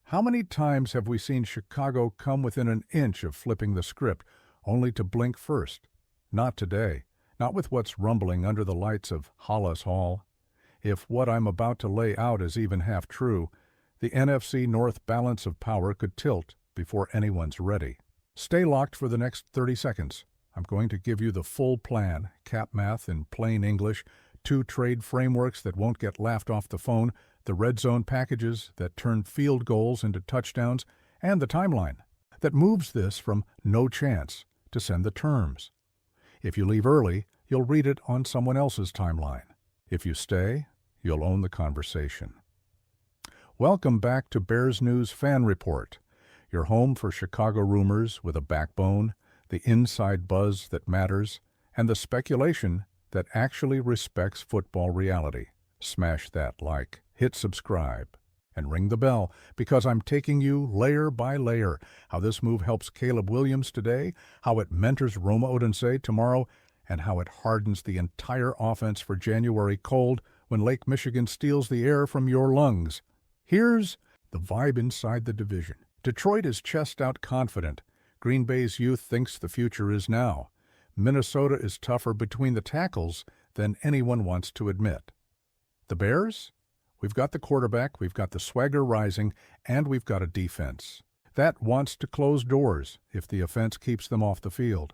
How many times have we seen Chicago come within an inch of flipping the script, only to blink first? Not today. Not with what's rumbling under the lights of Hollis Hall. If what I'm about to lay out is even half true, the NFC North balance of power could tilt before anyone's ready. Stay locked for the next 30 seconds. I'm going to give you the full plan, cap math in plain English, 2 trade frameworks that won't get laughed off the phone, the red zone packages that turn field goals into touchdowns, and the timeline that moves this from no chance to send the terms. If you leave early, you'll read it on someone else's timeline. If you stay, you'll own the conversation. Welcome back to Bears News Fan Report, your home for Chicago rumors with a backbone, the inside buzz that matters, and the speculation that actually respects football reality. Smash that like, hit subscribe, and ring the bell, because I'm taking you layer by layer, how this move helps Caleb Williams today, how it mentors Roma Odensei tomorrow, and how it hardens the entire offense for January cold when Lake Michigan steals the air from your lungs. Here's the vibe inside the division. Detroit is chest-out confident. Green Bay's youth thinks the future is now. Minnesota is tougher between the tackles than anyone wants to admit. The Bears? We've got the quarterback, we've got the swagger rising, and we've got a defense that wants to close doors if the offense keeps them off the field.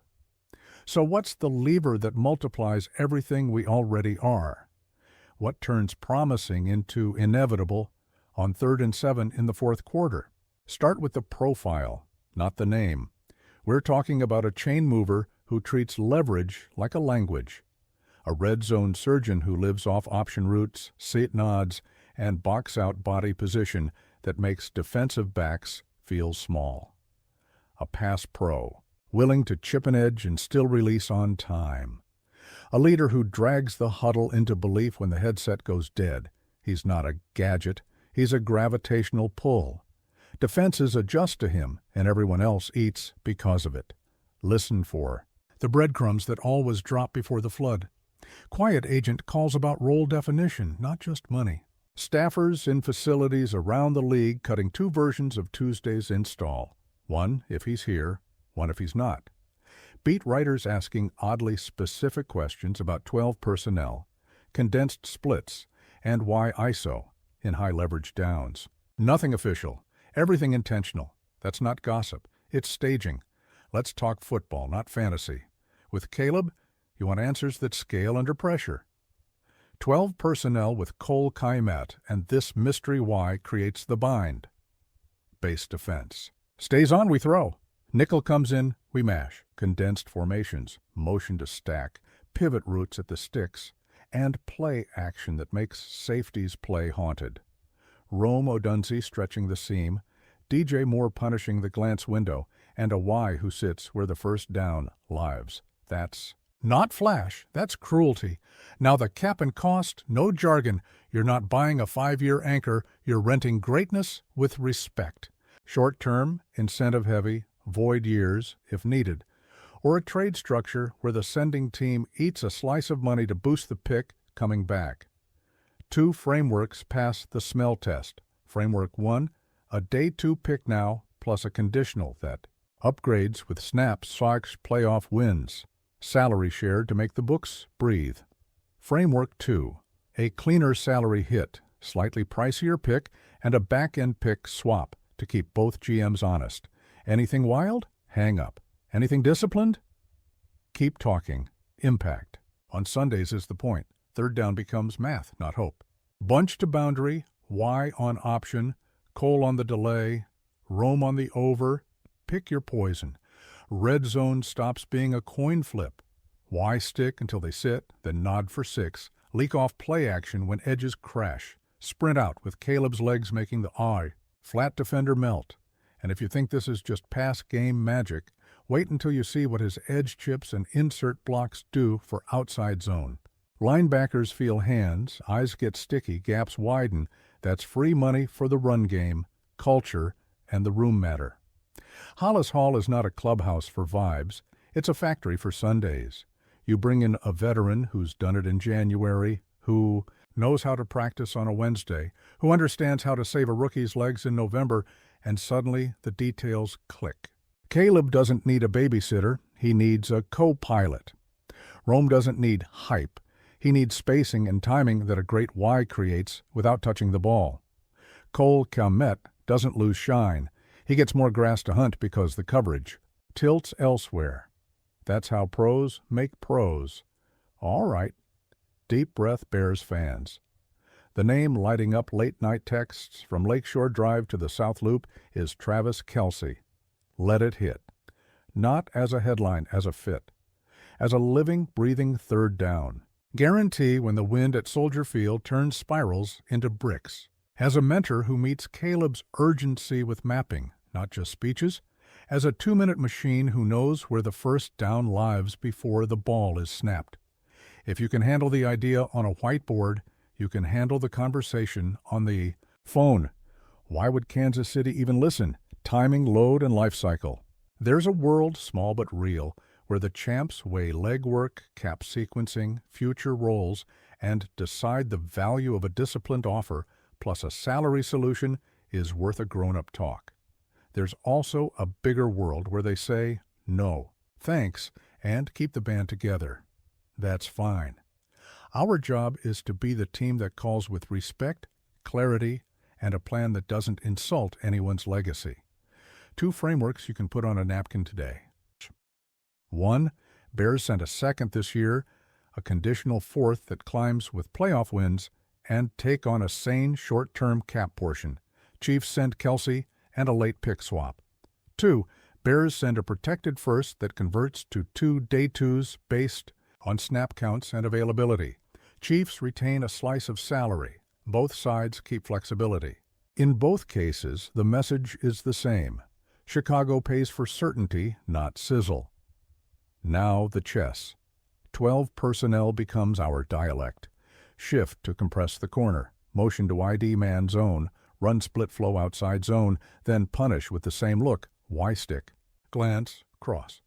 So what's the lever that multiplies everything we already are? What turns promising into inevitable on 3rd and 7 in the fourth quarter? Start with the profile, not the name. We're talking about a chain mover who treats leverage like a language, a red zone surgeon who lives off option routes, sit nods, and box-out body position that makes defensive backs feel small. A pass pro, willing to chip an edge and still release on time. A leader who drags the huddle into belief when the headset goes dead. He's not a gadget, he's a gravitational pull. Defenses adjust to him, and everyone else eats because of it. Listen for the breadcrumbs that always drop before the flood. Quiet agent calls about role definition, not just money. Staffers in facilities around the league cutting 2 versions of Tuesday's install. One if he's here, one if he's not. Beat writers asking oddly specific questions about 12 personnel, condensed splits, and why ISO in high-leverage downs. Nothing official, everything intentional. That's not gossip, it's staging. Let's talk football, not fantasy. With Caleb, you want answers that scale under pressure. 12 personnel with Cole Kaimat, and this mystery why creates the bind. Base defense. Stays on, we throw. Nickel comes in, we mash. Condensed formations, motion to stack, pivot routes at the sticks, and play action that makes safeties play haunted. Rome Odensei stretching the seam, DJ Moore punishing the glance window, and a Y who sits where the first down lives. That's not flash, that's cruelty. Now the cap and cost, no jargon. You're not buying a 5-year anchor, you're renting greatness with respect. Short-term, incentive-heavy, void years, if needed. Or a trade structure where the sending team eats a slice of money to boost the pick coming back. 2 frameworks pass the smell test. Framework 1, a day 2 pick now, plus a conditional that upgrades with snaps / playoff wins. Salary shared to make the books breathe. Framework 2, a cleaner salary hit, slightly pricier pick, and a back-end pick swap to keep both GMs honest. Anything wild? Hang up. Anything disciplined? Keep talking. Impact. On Sundays is the point. 3rd down becomes math, not hope. Bunch to boundary, Y on option, Cole on the delay, Rome on the over. Pick your poison. Red zone stops being a coin flip. Y stick until they sit, then nod for 6. Leak off play action when edges crash. Sprint out with Caleb's legs making the I. Flat defender melt. And if you think this is just pass game magic, wait until you see what his edge chips and insert blocks do for outside zone. Linebackers feel hands, eyes get sticky, gaps widen. That's free money for the run game, culture, and the room matter. Hollis Hall is not a clubhouse for vibes. It's a factory for Sundays. You bring in a veteran who's done it in January, who knows how to practice on a Wednesday, who understands how to save a rookie's legs in November, and suddenly the details click. Caleb doesn't need a babysitter, he needs a co-pilot. Rome doesn't need hype, he needs spacing and timing that a great Y creates without touching the ball. Cole Kmet doesn't lose shine, he gets more grass to hunt because the coverage tilts elsewhere. That's how pros make pros. All right. Deep breath, Bears fans. The name lighting up late-night texts from Lakeshore Drive to the South Loop is Travis Kelce. Let it hit. Not as a headline, as a fit. As a living, breathing third down. Guarantee when the wind at Soldier Field turns spirals into bricks. As a mentor who meets Caleb's urgency with mapping, not just speeches. As a 2-minute machine who knows where the first down lives before the ball is snapped. If you can handle the idea on a whiteboard, you can handle the conversation on the phone. Why would Kansas City even listen? Timing, load, and life cycle. There's a world, small but real, where the champs weigh legwork, cap sequencing, future roles, and decide the value of a disciplined offer plus a salary solution is worth a grown-up talk. There's also a bigger world where they say, no, thanks, and keep the band together. That's fine. Our job is to be the team that calls with respect, clarity, and a plan that doesn't insult anyone's legacy. 2 frameworks you can put on a napkin today. 1. Bears send a second this year, a conditional 4th that climbs with playoff wins, and take on a sane short-term cap portion. Chiefs send Kelce and a late pick swap. 2. Bears send a protected 1st that converts to 2 day 2s based on snap counts and availability. Chiefs retain a slice of salary. Both sides keep flexibility. In both cases, the message is the same. Chicago pays for certainty, not sizzle. Now the chess. 12 personnel becomes our dialect. Shift to compress the corner. Motion to ID man zone. Run split flow outside zone. Then punish with the same look. Y stick. Glance, cross.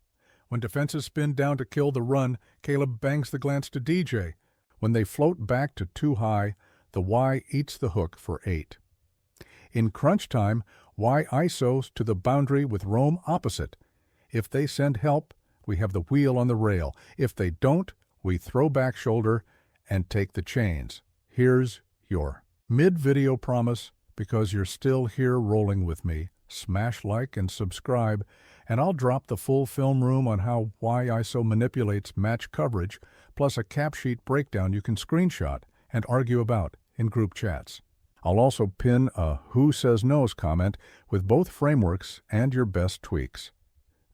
When defenses spin down to kill the run, Caleb bangs the glance to DJ. When they float back to too high, the Y eats the hook for 8. In crunch time, Y ISOs to the boundary with Rome opposite. If they send help, we have the wheel on the rail. If they don't, we throw back shoulder and take the chains. Here's your mid-video promise, because you're still here rolling with me. Smash like and subscribe, and I'll drop the full film room on how Y-ISO manipulates match coverage, plus a cap sheet breakdown you can screenshot and argue about in group chats. I'll also pin a Who Says No's comment with both frameworks and your best tweaks.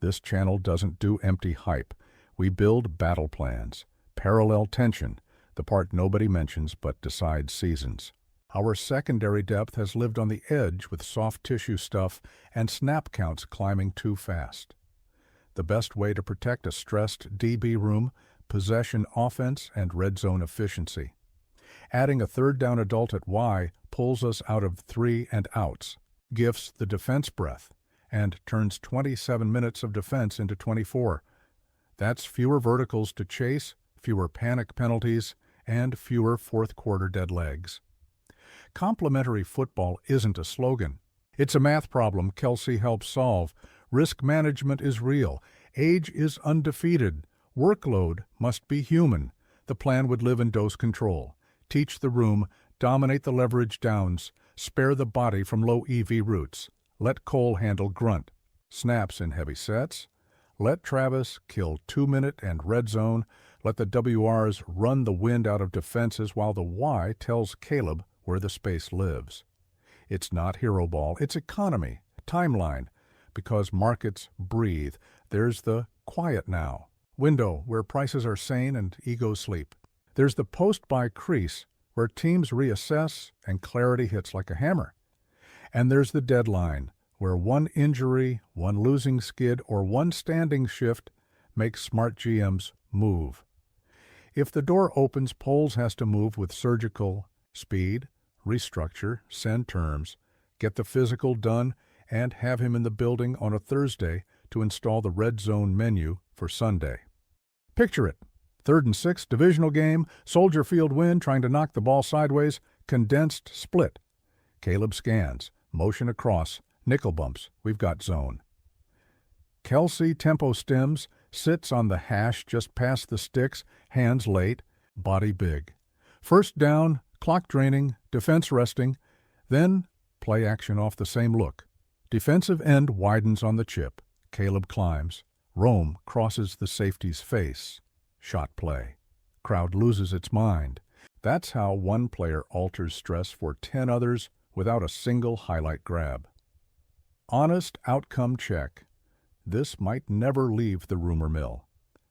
This channel doesn't do empty hype. We build battle plans, parallel tension, the part nobody mentions but decides seasons. Our secondary depth has lived on the edge with soft tissue stuff and snap counts climbing too fast. The best way to protect a stressed DB room, possession offense, and red zone efficiency. Adding a third down adult at Y pulls us out of 3 and outs, gifts the defense breath, and turns 27 minutes of defense into 24. That's fewer verticals to chase, fewer panic penalties, and fewer fourth-quarter dead legs. Complementary football isn't a slogan. It's a math problem Kelce helps solve. Risk management is real. Age is undefeated. Workload must be human. The plan would live in dose control. Teach the room, dominate the leverage downs, spare the body from low EV routes. Let Cole handle grunt. Snaps in heavy sets. Let Travis kill 2-minute and red zone. Let the WRs run the wind out of defenses while the Y tells Caleb where the space lives. It's not hero ball, it's economy, timeline, because markets breathe. There's the quiet now window where prices are sane and egos sleep. There's the post-buy crease where teams reassess and clarity hits like a hammer. And there's the deadline where one injury, one losing skid, or one standing shift makes smart GMs move. If the door opens, Poles has to move with surgical speed, restructure, send terms, get the physical done, and have him in the building on a Thursday to install the red zone menu for Sunday. Picture it. 3rd and 6, divisional game, Soldier Field win, trying to knock the ball sideways, condensed split. Caleb scans, motion across, nickel bumps, we've got zone. Kelce tempo stems, sits on the hash just past the sticks, hands late, body big. 1st down, clock draining, defense resting, then play action off the same look. Defensive end widens on the chip. Caleb climbs. Rome crosses the safety's face. Shot play. Crowd loses its mind. That's how one player alters stress for 10 others without a single highlight grab. Honest outcome check. This might never leave the rumor mill.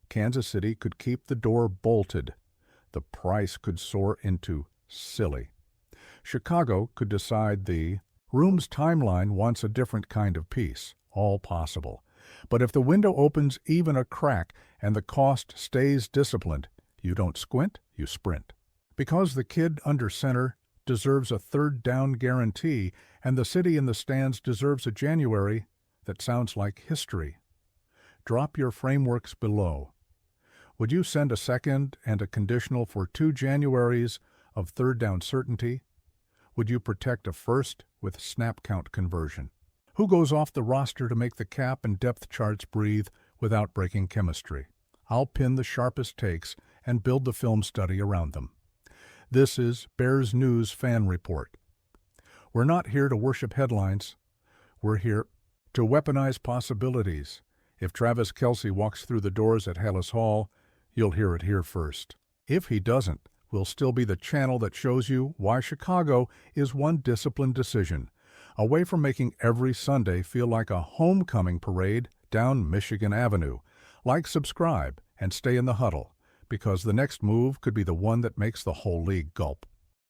Kansas City could keep the door bolted. The price could soar into silly. Chicago could decide the room's timeline wants a different kind of peace. All possible. But if the window opens even a crack and the cost stays disciplined, you don't squint, you sprint. Because the kid under center deserves a 3rd down guarantee, and the city in the stands deserves a January that sounds like history. Drop your frameworks below. Would you send a second and a conditional for 2 Januaries of 3rd down certainty? Would you protect a 1st with snap count conversion? Who goes off the roster to make the cap and depth charts breathe without breaking chemistry? I'll pin the sharpest takes and build the film study around them. This is Bears News Fan Report. We're not here to worship headlines. We're here to weaponize possibilities. If Travis Kelce walks through the doors at Hallis Hall, you'll hear it here first. If he doesn't, we'll still be the channel that shows you why Chicago is one disciplined decision, away from making every Sunday feel like a homecoming parade down Michigan Avenue. Like, subscribe, and stay in the huddle, because the next move could be the one that makes the whole league gulp.